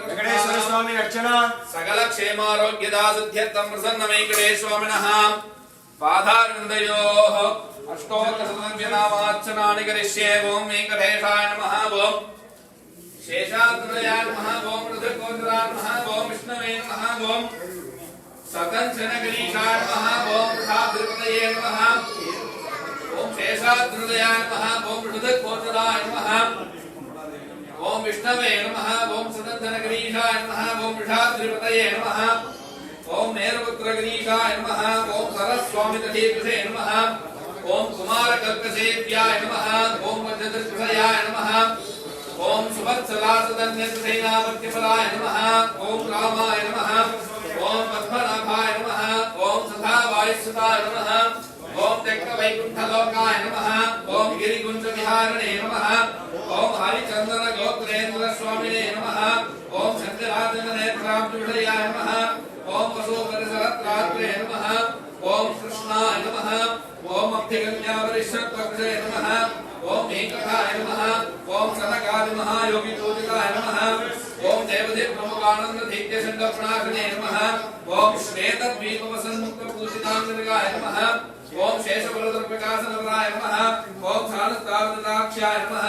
वेंकटेश्वर स्वामी अर्चना सकल क्षेमारोग्यदा सिद्ध्यर्थं प्रसन्न वेंकटेश्वरनः पादारविन्दयोः अष्टोत्तरशतनामार्चनानि करिष्ये। ओम वेंकटेशाय नमः। ओम शेषाद्रयाय नमः। ओम रुद्रकोत्राय नमः। ओम विष्णवे नमः। ओम सकंचनगिरीशाय नमः। ओम वृषाद्रिपतये नमः। ओम शेषाद्रयाय नमः। ओम रुद्रकोत्राय नमः। ओम विष्णवे नमः। ओम सकंचनगिरीशाय नमः। ओम वृषाद्रिपतये नमः। ओम मेरुपुत्रगिरीशाय नमः। ओम सरस्वामितधीकृते नमः। ओम कुमारकल्पसेव्याय नमः। ओम वज्रदृष्टयाय नमः। ओम सुवत्सलासदन्यसेनापत्यफलाय नमः। ओम रामाय नमः। ओम पद्मनाभाय नमः। ओम सखावायुसुताय नमः। ओम त्यक्तवैकुण्ठलोकाय नमः। ओम गिरिकुञ्जविहारिणे नमः। ओम हरिचन्दनगोत्रेन्द्रस्वामिने नमः। ओम शङ्कराचलनेत्राब्जुषयाय नमः। ओम वसुपरिसरत्रात्रे नमः। ओम कृष्णाय नमः। ओम अभ्यगम्यावरिष्ठत्वकृते नमः। ओम एकथाय नमः। ओम सनकादिमहायोगी पूजिताय नमः। ओम देवदेव प्रमुखानन्दधीत्यशण्डप्रणाशने नमः। ओम श्वेतद्वीपवसन्मुक्तपूजिताङ्गनिकाय नमः। ओम शेषबलदर्पकासनवराय नमः। ओम शानस्तावदाक्ष्याय नमः।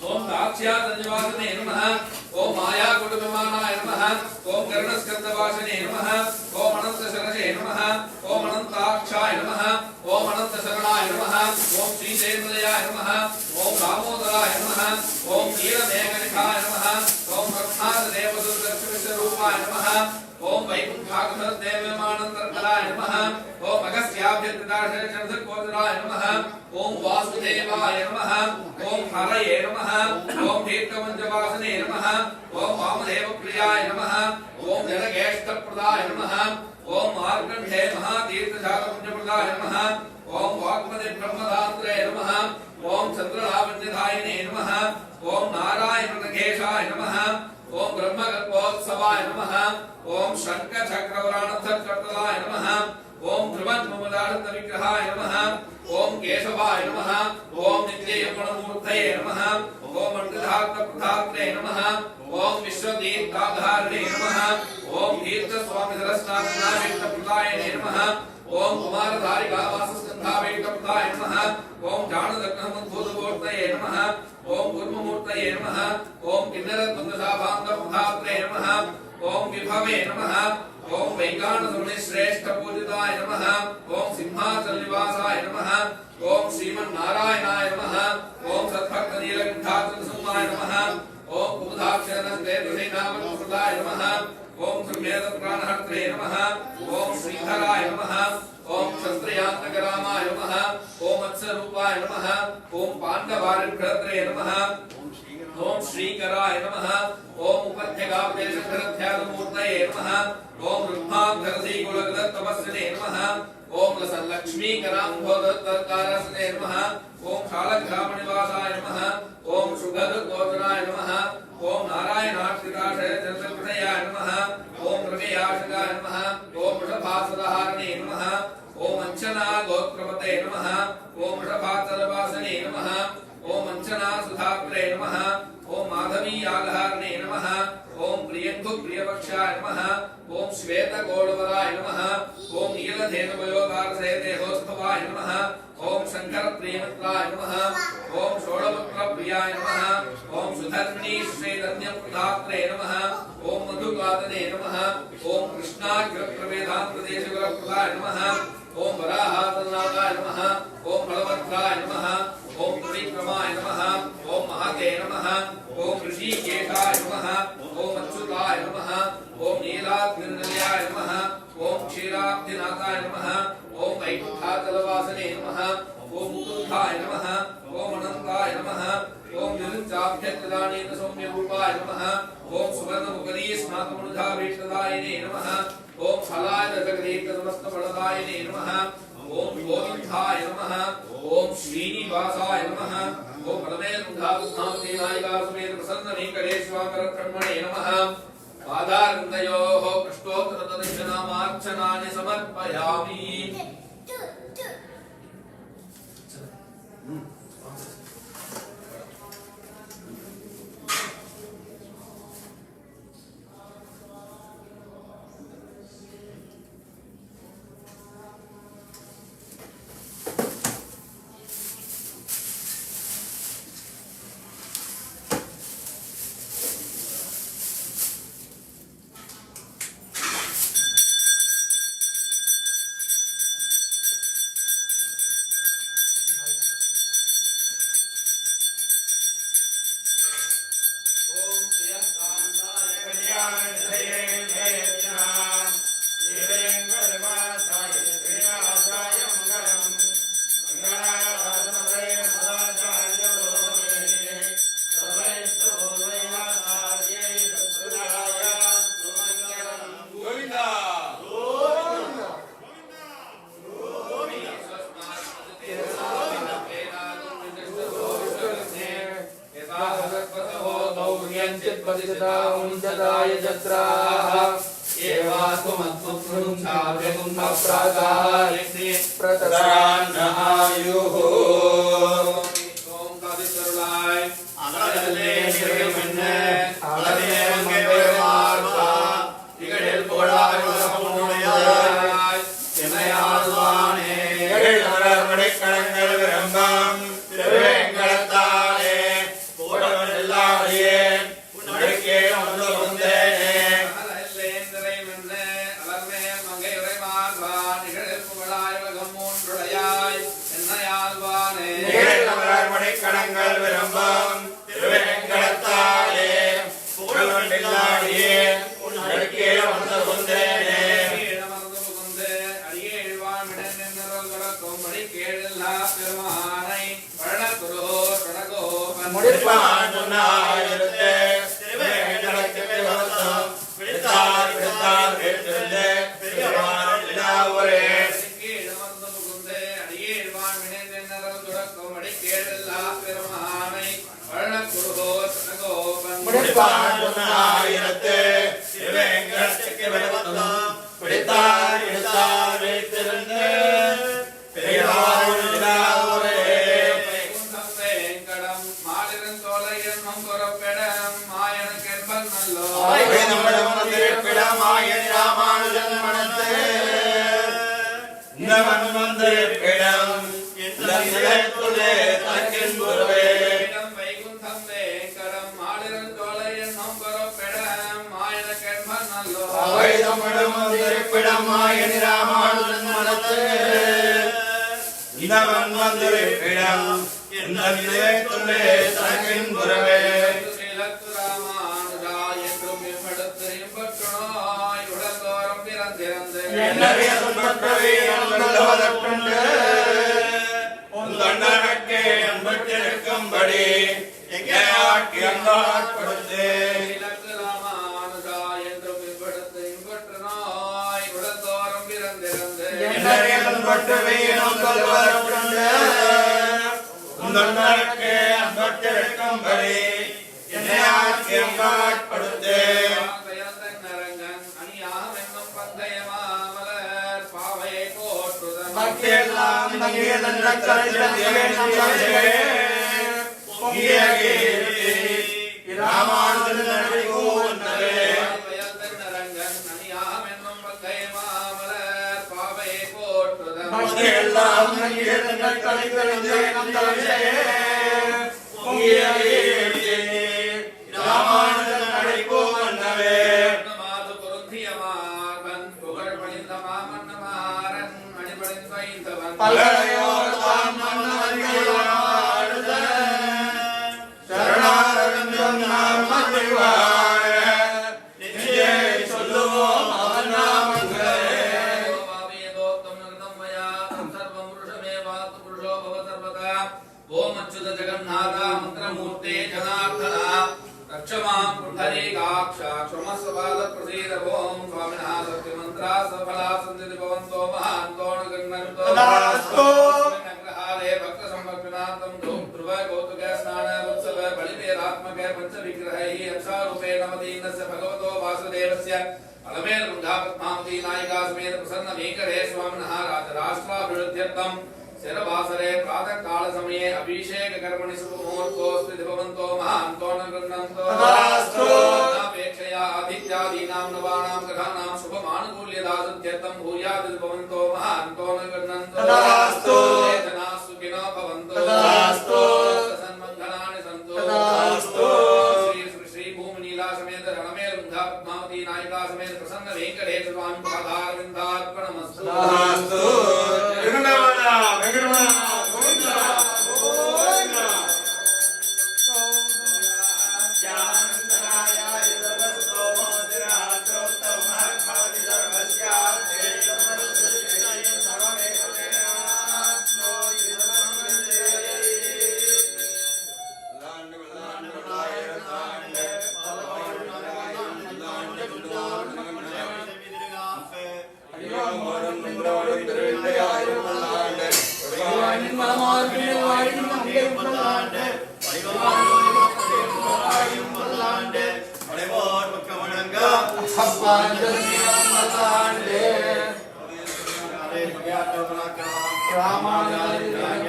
ओम दाक्ष्यादनिवासने नमः। ओम मायाकुटुबिमानाय नमः। ओम कर्णस्कन्दवासने नमः। ओम अनन्तशरणे नमः। ओम अनन्ताक्षाय नमः। ओम अनन्तशरणाय नमः। ओम श्रीदेवदयाय नमः। ओम दामोदराय नमः। ओम नीलमेघनिकाय नमः। ओम रत्नादेवदुर्दर्शविश्वरूपाय नमः। ओम वैकुण्ठाकुशदेवमानन्दर्कलाय नमः। ओम अगस्त्याभ्यर्थिताशरणधर्कोदराय नमः। ओम वासुदेवाय नमः। ओम हरये नमः। ओम दीर्घमञ्जवासने नमः। ओम वामदेवप्रियाय नमः। ओम जनगेष्टप्रदाय नमः। ओम मार्कण्डे महातीर्थशालपुण्यप्रदाय नमः। ओम वाग्मदे ब्रह्मदात्रे नमः। ओम चन्द्रलावण्यधायिने नमः। ओम नारायणनगेशाय नमः। ओम ब्रह्मकल्पोत्सवाय नमः। ओम शङ्खचक्रवराणधरकर्तलाय नमः। ओम ध्रुवन्ममदानन्दविग्रहाय नमः। ओम केशवाय नमः। ओम नित्ययगुणमूर्तये नमः। ओम मण्डलार्थप्रधात्रे नमः। ओम विश्वतीर्थाधारिणे नमः। ओम तीर्थस्वामिधरस्नाथनावेष्टप्रदायिने नमः। ओम कुमारधारिकावासस्कन्धावेष्टप्रदाय नमः। ओम जानदग्नमद्भूतमूर्तये नमः। ओम कुर्ममूर्तये नमः। ओम किन्नरद्वन्द्वशाभान्तप्रधात्रे नमः। ओम विभवे नमः। ओम वैकानसमुनिश्रेष्ठपूजिताय नमः। ओम सिंहाचलनिवासाय नमः। ओम श्रीमन्नारायणाय नमः। ओम सद्भक्तनीलकण्ठाचलसुमाय नमः। ओम कुमुदाक्षरनस्तेजसेनापतिप्रदाय नमः। ओम सुमेधप्राणहर्त्रे नमः। ओम श्रीधराय नमः। ओम क्षत्रियान्तकरामाय नमः। ओम मत्स्यरूपाय नमः। ओम पाण्डवारिभ्रत्रे नमः। ओम श्रीकराय नमः। ओम उपत्यकापदेशधरध्यानमूर्तये नमः। ओम रुक्माभ्यरसीकुलगदत्तपस्विने नमः। ओम लसल्लक्ष्मीकराम्भोदत्तकारस्ने नमः। ओम शालग्रामनिवासाय नमः। ओम शुभदत्तोदराय नमः। ओम नारायणार्थिकाशयजनसकृतयाय नमः। ओम रमेयाशकाय नमः। ओम वृषभासुरहारिणे नमः। ओम अंचना गोत्रपते नमः। ओम वृषभाचलवासने नमः। ओम अंचना सुधात्रे नमः। ओम माधवी आधारणे नमः। ओम प्रियंधु प्रियपक्षाय नमः। ओम श्वेतगौडवराय नमः। ओम नीलधेनुवयोगारसहिते होस्तवाय नमः। ओम शंकर प्रियमित्राय नमः। ओम षोडपुत्र प्रियाय नमः। ओम सुधर्मिणी श्रीधन्यप्रधात्रे नमः। ओम मधुकादने नमः। ओम कृष्णाग्रप्रवेदान्तदेशगुरप्रदाय नमः। ओम वराहातनागाय नमः। ओम बलभद्राय नमः। ओम त्रिविक्रमाय नमः। ओम महते नमः। ओम ऋषिकेशाय नमः। ओम अच्युताय नमः। ओम नीलाद्रिनिलयाय नमः। ओम क्षीराब्धिनाथाय नमः। ओम वैकुण्ठाचलवासने नमः। ओम मुकुन्दाय नमः। ओम अनन्ताय नमः। ओम निरुच्चाभ्यर्थदानीतसौम्यरूपाय नमः। ओम सुवर्णमुखरीस्नातमनुजाभीष्टदायिने नमः। ओम फलाय जगदीर्घसमस्तफलदायिने नमः। ओम गोविन्दाय नमः। ओम श्रीनिवासाय नमः। ओम परमेन्द्रात्मावतीनायिकासुमेध प्रसन्न वेंकटेश्वरब्रह्मणे नमः। पादारविन्दयोः पृष्ठोत्तरदर्शनामार्चनानि समर्पयामि। पतितां जताय जत्राः एवास्त्वमत्पुत्रं चाव्यगुम्भप्रागायते प्रतदान्नहायुः ओम कादितरुलाय अगले निर्मन्ने अगले मंगलमार्गा திகழில் புகழாய் உலகமுடையாய் சிமையாழ்வானே மடைக்கணங்கள் விரும்பம் திருவேங்கடத்தானே புகழவன் எல்லாரையே உன்னடிக்கே வந்து வந்தேனே அகலெல்லேன் நிறைமன்னே அலர்மே மங்கை உரைமார்வான் திகழில் புகழாய் உலகம் மூன்றுடையாய் என்னையாழ்வானே மடைக்கணங்கள் விரும்பம் திருவேங்கடத்தானே புகழவன் எல்லாரையே உன்னடிக்கே வந்து வந்தேனே முடிப்பான் உன்னாயிரத்தே திருவேங்கடத்துக்கு வருத்தம் விடுத்தார் விடுத்தார் வேற்றிருந்தே பெரியவான் எல்லாவரே முடிப்பான் உன்னாயிரத்தே திருவேங்கடத்துக்கு வருத்தம் விடுத்தார் விடுத்தார் வேற்றிருந்தே பெரியவான் எல்லாவரே ராமானுஜன் மனத்தே இந்த மன்வந்திருப்பிடம் நிலைத்துள்ளே தக்கின் குருவே அவைதமிடம் மாயனி ராமானுஜன் மனத்தே இந்த மன்வந்திருப்பிடம் இந்த நிலைத்துள்ளே தக்கின் குருவே அன்பட்டிருக்கும்படி எங்கே ஆட்சி அங்காட்படுத்து அன்பட்டிருக்கும்படி என்னை ஆட்சி அங்காட்படுத்து மக்கெல்லாம் தங்கியதென்ற ராமானுஜன் மக்கெல்லாம் தங்கியதென்ற ராமானுஜன் அழைப்போ மன்னவே பல்கலையோர் தான் மன்னவன் சரணாரவிந்தம் நாம் மகிழ்வாழ நெஞ்சே சொல்லுவோம் அவன் நாமங்களே ஓம் அச்சுத ஜெகநாத மந்திரமூர்த்தே ஜனார்தனா ரக்ஷமாம் புண்டரீகாக்ஷா க்ஷமஸ்வபாத பிரசீத ஓம் ஸ்வாமினா சத்யமந்த்ரா சஃலா சந்திதி பவந்தோ மகாந்தோ நகர்ணந்தோ ததாஸ்து நக்ரஹாலே பக்த சம்பக்னாதம் ध्रुव कौतुक स्नान उत्सव बलिवेदात्मक पंच विग्रहैः अक्षारूपेण नमदीनस्य भगवतो वासुदेवस्य अलमेल गंगा पद्मावती नायिका समेत प्रसन्न वेंकटे स्वामिनः राजराष्ट्राभिवृद्ध्यर्थं शरवासरे प्रातः काल समये अभिषेक कर्मणि शुभमुहूर्तोऽस्ति भवन्तो महान्तो नगृह्णन्तो तदास्तु अपेक्षया आदित्यादीनां नवानां ग्रहाणां शुभमानुकूल्यदासुत्यर्थं भूयात् भवन्तो महान्तो नगृह्णन्तो तदास्तु जनाः सुखिनो भवन्तु तदास्तु सन्मङ्गलानि सन्तु तदास्तु श्री भूमनीला समेत रणमेल गंगा पद्मावती नायिका समेत प्रसन्न वेंकटेश स्वामी पादारविन्दार्पणमस्तु तदास्तु ராமாஞ்சலியாண்டே ராமானுஜாம்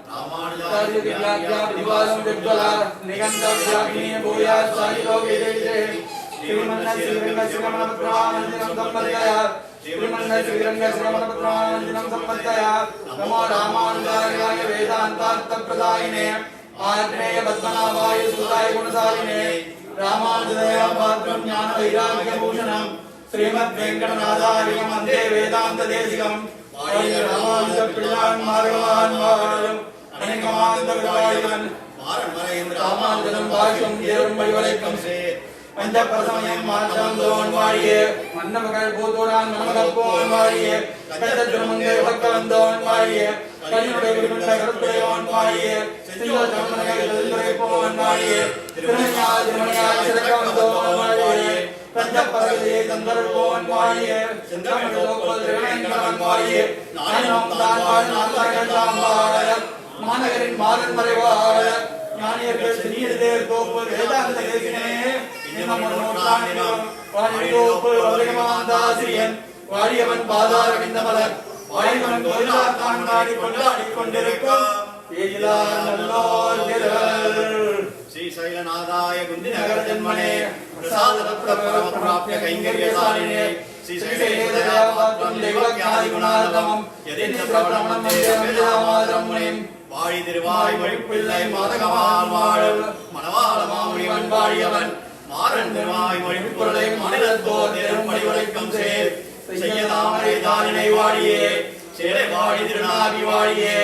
ராமானுஜாம் வித்வலா நிகண்டவ்யாக்னே பூயா சாயிலோகேதே ஸ்ரீமன்ன ஸ்ரீரங்க ஸ்ரீரமணபத்ராமந்திரம் சம்பந்தய ஸ்ரீமன்ன ஸ்ரீரங்க ஸ்ரீரமணபத்ராமந்திரம் சம்பந்தய நமோ ராமானுஜாய வேதாந்தார்த்த பிரதாயினே ஆத்மேய பத்மநாபாய சுதாய குணசாலினே ராமானுஜதயா பாத்ரம் ஞான வைராக்ய பூஷணம் ஸ்ரீமத் வெங்கடநாதாரியம் வந்தே வேதாந்த தேசிகம் ராமானுஜ பிள்ளான் மார்கவான் வாழும் அநேகமாந்த விவாயுவன் ராமானுஜனம் பாஷ்யம் ஏறும் வழிவளைக்கும் பஞ்ச பிரசமயம் மாற்றம் தோன் வாழியே மன்னமகள் பூதோரான் மனமகப்போன் வாழியே கட்ட திருமங்கை உலக்க வந்தோன் வாழியே கலியுடைய விருந்த கருத்துடையோன் வாழியே சிந்த சமணகை எழுந்துரைப்போன் வாழியே திருமணியா திருமணியாய் சிறக்க வந்தோன் வாழியே பஞ்ச பரகதியை தந்தருள்வோன் வாழியே சிந்தமிழோப்பல் திருவேங்கடவன் வாழியே நானும் தான் வாழ் நாத்தார்கள் தாம் வாழ மாநகரின் மாதன் மறைவாழ ஞானியர்கள் சிறியதேர் தோப்பு வேதாந்த தேசினே வாழியவன் பாதார விந்தமலர் வாழிவன் கொண்டாடி கொண்டாடி கொண்டிருக்கும் श्रीशैलनाथाय गुन्दिनगर जन्मने प्रसादरत्नप्राप्य कैङ्कर्यसारिणे श्रीशैलेदयापात्रं देवज्ञादिगुणार्तमं यदिन्द्रप्रवणं वन्दे வாழி திருவாய் மொழிப்பிள்ளை மாதகமால் வாழும் மணவாள மாமுனிவன் வாழியவன் மாறன் திருவாய் மொழிப்பொருளை மனிதத்தோர் திருமணி உரைக்கும் சேர் செய்யதாமரை தானினை வாழியே சேரை வாழி திருநாகி வாழியே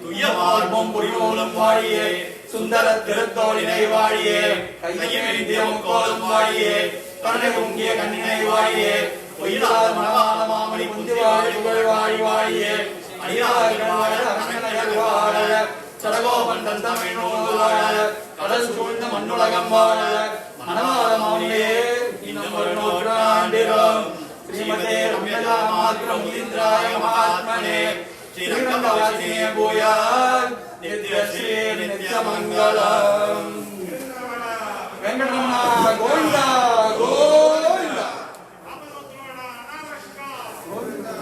துய்ய மார்பும் புரிநூலும் வாழியே சுந்தர திருத்தோளினை வாழியே கையமேந்திய முக்கோலம் வாழியே கருணை பொங்கிய கண்ணினை வாழியே பொய்யார் மணவாள மாமணி முந்தி வாழி புகழ் வாழி வாழியே சடகோபண்டன் தமிழ் வாழ கடல் சூழ்ந்த மண்ணுலகம் வாழ மணவாள மாமுனியே இன்னும் ஒரு நூற்றாண்டிலும் ஸ்ரீமதே ரம்யஜா மாத்ரம் இந்திராய மகாத்மனே ஸ்ரீரங்கவாசினே பூயாத் நித்ய ஸ்ரீ நித்ய மங்களம். வெங்கடரமணா கோவிந்தா கோவிந்தா கோவிந்தா.